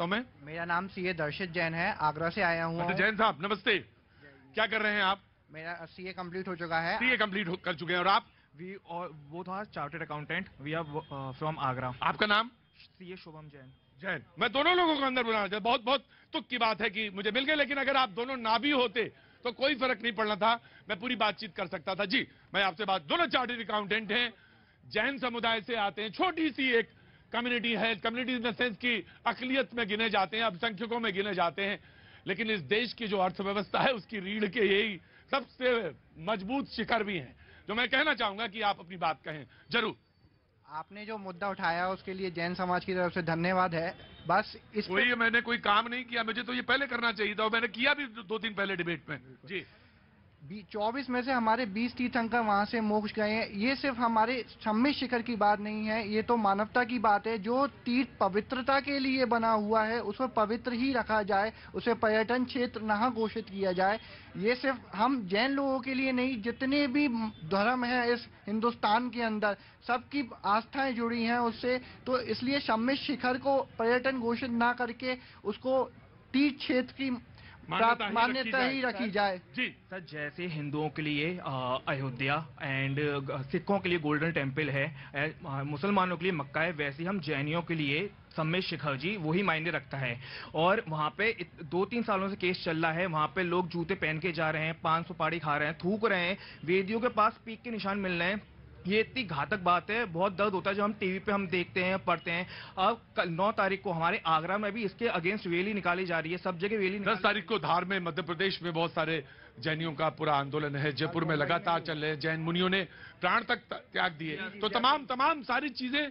सकता हूँ मैं? मेरा नाम सीए दर्शित जैन है, आगरा से आया हूँ। जैन साहब नमस्ते, क्या कर रहे हैं आप? मेरा सीए कंप्लीट हो चुका है। सीए कंप्लीट कर चुके हैं, और आप? वी और both are chartered accountant, we are from Agra. आपका नाम? सीए शुभम जैन। जैन। मैं दोनों लोगों को अंदर बुलाना चाहता, बहुत बहुत तुक की बात है कि मुझे मिल गए, लेकिन अगर आप दोनों ना भी होते तो कोई फर्क नहीं पड़ना था, मैं पूरी बातचीत कर सकता था। जी मैं आपसे बात, दोनों चार्टर्ड अकाउंटेंट हैं, जैन समुदाय से आते हैं, छोटी सी एक कम्युनिटी है, कम्युनिटी इन द सेंस की अकलियत में गिने जाते हैं, अल्पसंख्यकों में गिने जाते हैं, लेकिन इस देश की जो अर्थव्यवस्था है उसकी रीढ़ के यही सबसे मजबूत शिखर भी हैं, जो मैं कहना चाहूंगा कि आप अपनी बात कहें जरूर। आपने जो मुद्दा उठाया उसके लिए जैन समाज की तरफ से धन्यवाद है। बस इस मैंने कोई काम नहीं किया, मुझे तो ये पहले करना चाहिए था, और मैंने किया भी 2 दिन पहले डिबेट में। जी 24 में से हमारे 20 तीर्थंकर वहां से मोक्ष गए हैं। ये सिर्फ हमारे सम्मिश्र शिखर की बात नहीं है, ये तो मानवता की बात है। जो तीर्थ पवित्रता के लिए बना हुआ है उसको पवित्र ही रखा जाए, उसे पर्यटन क्षेत्र न घोषित किया जाए। ये सिर्फ हम जैन लोगों के लिए नहीं, जितने भी धर्म है इस हिंदुस्तान के अंदर सबकी आस्थाएं जुड़ी हैं उससे, तो इसलिए सम्मिश्र शिखर को पर्यटन घोषित ना करके उसको तीर्थ क्षेत्र की मान्यता ही रखी जाए। जी सर, जैसे हिंदुओं के लिए अयोध्या एंड सिखों के लिए गोल्डन टेम्पल है, मुसलमानों के लिए मक्का है, वैसे हम जैनियों के लिए सम्मेद शिखर जी वही मायने रखता है। और वहां पे 2-3 सालों से केस चल रहा है, वहां पे लोग जूते पहन के जा रहे हैं, पान सुपारी खा रहे हैं, थूक रहे हैं, वेदियों के पास पीक के निशान मिल रहे हैं। ये इतनी घातक बात है, बहुत दर्द होता है जो हम टीवी पे हम देखते हैं, पढ़ते हैं। अब कल 9 तारीख को हमारे आगरा में भी इसके अगेंस्ट रैली निकाली जा रही है, सब जगह रैली। 10 तारीख को धार में, मध्य प्रदेश में बहुत सारे जैनियों का पूरा आंदोलन है, जयपुर में लगातार चल रहे हैं, जैन मुनियों ने प्राण तक त्याग दिए, तो तमाम सारी चीजें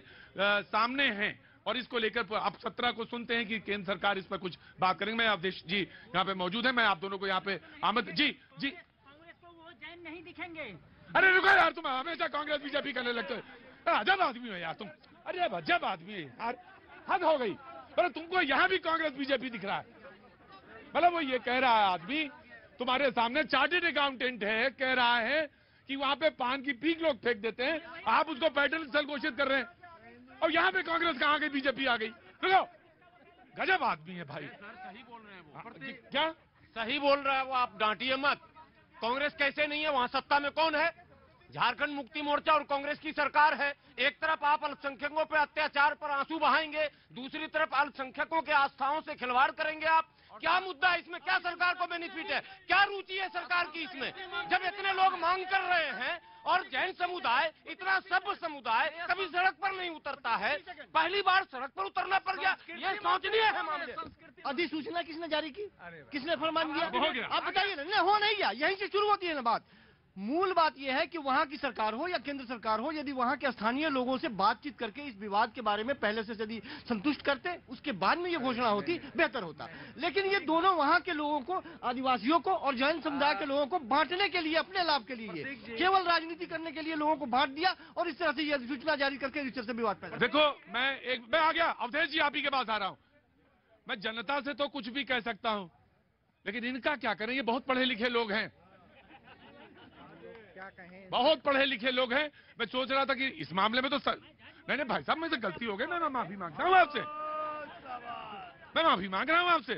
सामने हैं, और इसको लेकर आप 17 को सुनते हैं कि केंद्र सरकार इस पर कुछ बात करेंगे। मैं अवधेश जी यहाँ पे मौजूद है, मैं आप दोनों को यहाँ पे आमंत्रित। जी जी कांग्रेस को वो जैन नहीं दिखेंगे। अरे रुको यार, तुम हमेशा कांग्रेस बीजेपी करने लगते हो, अजब आदमी हो यार तुम, अरे अजब आदमी है यार, हद हो गई। पर तुमको यहाँ भी कांग्रेस बीजेपी दिख रहा है, मतलब वो ये कह रहा है आदमी तुम्हारे सामने, चार्टर्ड अकाउंटेंट है, कह रहा है कि वहां पे पान की पीक लोग फेंक देते हैं, आप उसको पर्यटन स्थल घोषित कर रहे हैं, और यहाँ पे कांग्रेस कहाँ गई, बीजेपी आ गई। रुको, गजब आदमी है भाई। सही बोल रहे हैं वो, क्या सही बोल रहा है वो, आप डांटिए मत। कांग्रेस कैसे नहीं है, वहां सत्ता में कौन है? झारखंड मुक्ति मोर्चा और कांग्रेस की सरकार है। एक तरफ आप अल्पसंख्यकों पे अत्याचार पर आंसू बहाएंगे, दूसरी तरफ अल्पसंख्यकों के आस्थाओं से खिलवाड़ करेंगे आप। क्या मुद्दा है इसमें? क्या सरकार को बेनिफिट है? क्या रुचि है सरकार की इसमें? जब इतने लोग मांग कर रहे हैं और जैन समुदाय, इतना सभ्य समुदाय कभी सड़क पर नहीं उतरता है, पहली बार सड़क पर उतरना पड़ गया, ये सोचनीय है मामले। अधिसूचना किसने जारी की, किसने फरमान दिया? हो गया। आप बताइए ना, हो नहीं गया, यहीं से शुरू होती है ना बात। मूल बात यह है कि वहां की सरकार हो या केंद्र सरकार हो, यदि वहां के स्थानीय लोगों से बातचीत करके इस विवाद के बारे में पहले से यदि संतुष्ट करते, उसके बाद में ये घोषणा होती, बेहतर होता। लेकिन ये दोनों वहां के लोगों को, आदिवासियों को और जैन समुदाय के लोगों को बांटने के लिए, अपने लाभ के लिए, केवल राजनीति करने के लिए लोगों को बांट दिया, और इस तरह से यह अधिसूचना जारी करके इस तरह से विवाद पैदा। देखो, मैं आ गया, अवधेश जी आप ही के पास आ रहा हूं। मैं जनता से तो कुछ भी कह सकता हूं, लेकिन इनका क्या करें, ये बहुत पढ़े लिखे लोग हैं, बहुत पढ़े लिखे लोग हैं। मैं सोच रहा था कि इस मामले में तो नहीं भाई साहब, मेरे से गलती हो गई, मैं माफी मांगता हूँ आपसे, मैं माफी मांग रहा हूँ आपसे।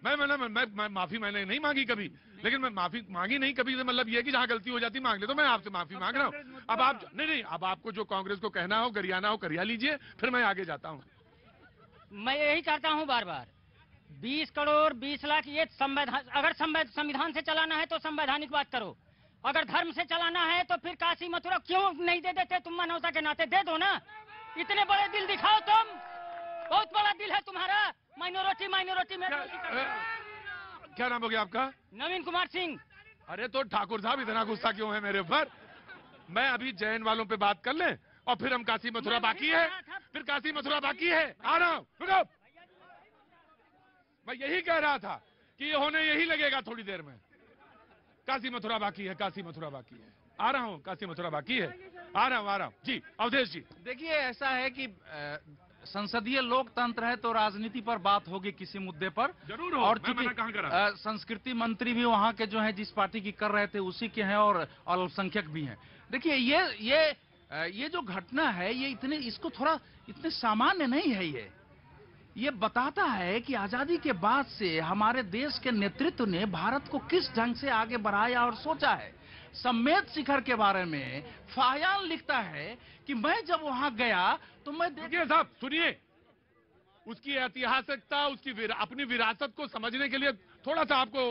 मैं माफी मैंने नहीं मांगी कभी, लेकिन मैं माफी मांगी नहीं कभी, मतलब ये कि जहां गलती हो जाती मांग ले, तो मैं आपसे माफी मांग रहा हूँ। अब आप नहीं, अब आपको जो कांग्रेस को कहना हो, गरियाना हो, करिया लीजिए, फिर मैं आगे जाता हूँ। मैं यही कहता हूँ बार बार, 20 करोड़ 20 लाख ये संविधान, अगर संविधान से चलाना है तो संवैधानिक बात करो, अगर धर्म से चलाना है तो फिर काशी मथुरा क्यों नहीं दे देते? तुम मानवता के नाते दे दो ना, इतने बड़े दिल दिखाओ तुम, बहुत बड़ा दिल है तुम्हारा। माइनॉरिटी में क्या नाम हो गया आपका? नवीन कुमार सिंह। अरे तो ठाकुर साहब इतना गुस्सा क्यों है मेरे ऊपर? मैं अभी जैन वालों पे बात कर लें और फिर हम काशी मथुरा बाकी है, फिर काशी मथुरा बाकी है, आ रहा हूं, रुको। मैं यही कह रहा था कि ये होने यही लगेगा थोड़ी देर में। काशी मथुरा बाकी है, काशी मथुरा बाकी है, आ रहा हूं, काशी मथुरा बाकी है, आ रहा हूं। जी अवधेश जी। देखिए, ऐसा है कि संसदीय लोकतंत्र है तो राजनीति पर बात होगी किसी मुद्दे पर जरूर हो, और चूंकि संस्कृति मंत्री भी वहां के जो है जिस पार्टी की कर रहे थे उसी के हैं, और अल्पसंख्यक भी हैं। देखिए, ये जो घटना है, ये इसको थोड़ा इतने सामान्य नहीं है। ये बताता है कि आजादी के बाद से हमारे देश के नेतृत्व ने भारत को किस ढंग से आगे बढ़ाया और सोचा है। सम्मेद शिखर के बारे में फाहियान लिखता है कि मैं जब वहां गया तो मैं देखिए साहब सुनिए, उसकी ऐतिहासिकता, उसकी अपनी विरासत को समझने के लिए थोड़ा सा आपको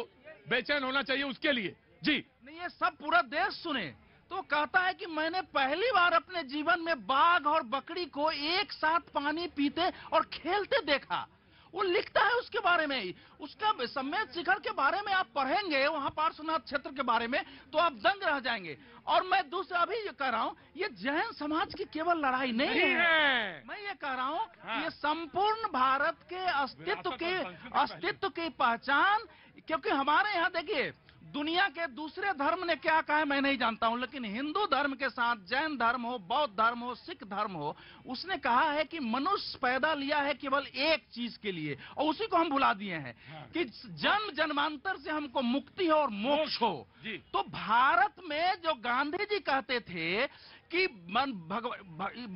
बेचैन होना चाहिए उसके लिए। जी नहीं, ये सब पूरा देश सुने तो कहता है कि मैंने पहली बार अपने जीवन में बाघ और बकरी को एक साथ पानी पीते और खेलते देखा। वो लिखता है उसके बारे में, उसका सम्मेद शिखर के बारे में आप पढ़ेंगे वहां पार्श्वनाथ क्षेत्र के बारे में तो आप दंग रह जाएंगे। और मैं दूसरा अभी ये कह रहा हूँ, ये जैन समाज की केवल लड़ाई नहीं है। मैं ये कह रहा हूँ कि ये संपूर्ण भारत के अस्तित्व की पहचान, क्योंकि हमारे यहाँ देखिए दुनिया के दूसरे धर्म ने क्या कहा है मैं नहीं जानता हूं, लेकिन हिंदू धर्म के साथ जैन धर्म हो, बौद्ध धर्म हो, सिख धर्म हो, उसने कहा है कि मनुष्य पैदा लिया है केवल एक चीज के लिए और उसी को हम भुला दिए हैं कि जन्म जन्मांतर से हमको मुक्ति हो और मोक्ष हो। तो भारत में जो गांधी जी कहते थे कि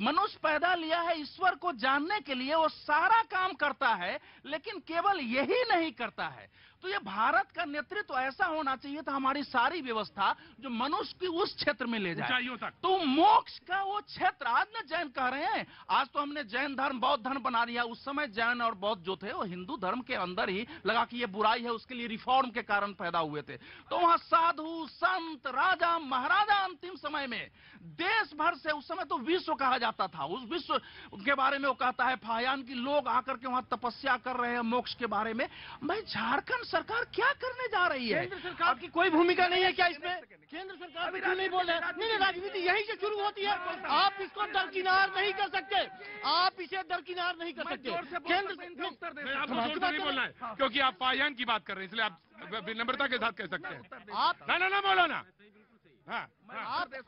मनुष्य पैदा लिया है ईश्वर को जानने के लिए, वो सारा काम करता है लेकिन केवल यही नहीं करता है। तो ये भारत का नेतृत्व ऐसा होना चाहिए था, हमारी सारी व्यवस्था जो मनुष्य की उस क्षेत्र में ले जाए तो मोक्ष का वो क्षेत्र। आज न जैन कह रहे हैं, आज तो हमने जैन धर्म बौद्ध धर्म बना दिया, उस समय जैन और बौद्ध जो थे वो हिंदू धर्म के अंदर ही लगा कि ये बुराई है, उसके लिए रिफॉर्म के कारण पैदा हुए थे। तो वहां साधु संत राजा महाराजा अंतिम समय में देश भर से, उस समय तो विश्व कहा जाता था, उस विश्व के बारे में वो कहता है फाहियान की लोग आकर के वहां तपस्या कर रहे हैं मोक्ष के बारे में। मैं झारखंड सरकार क्या करने जा रही है? केंद्र सरकार की कोई भूमिका नहीं है क्या इसमें? केंद्र सरकार भी क्यों नहीं बोल रहे? नहीं, राजनीति यहीं से शुरू होती है। आप इसको दरकिनार नहीं कर सकते, आप इसे दरकिनार नहीं कर सकते। केंद्र आपको नहीं बोलना है क्योंकि आप फाहियान की बात कर रहे हैं, इसलिए आप विनम्रता के साथ कह सकते हैं। आप ना बोलो ना।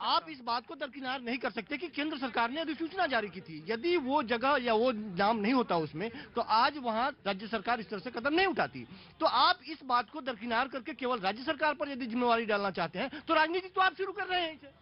आप इस बात को दरकिनार नहीं कर सकते कि केंद्र सरकार ने अधिसूचना जारी की थी। यदि वो जगह या वो नाम नहीं होता उसमें तो आज वहां राज्य सरकार इस तरह से कदम नहीं उठाती। तो आप इस बात को दरकिनार करके केवल राज्य सरकार पर यदि जिम्मेवारी डालना चाहते हैं तो राजनीति तो आप शुरू कर रहे हैं।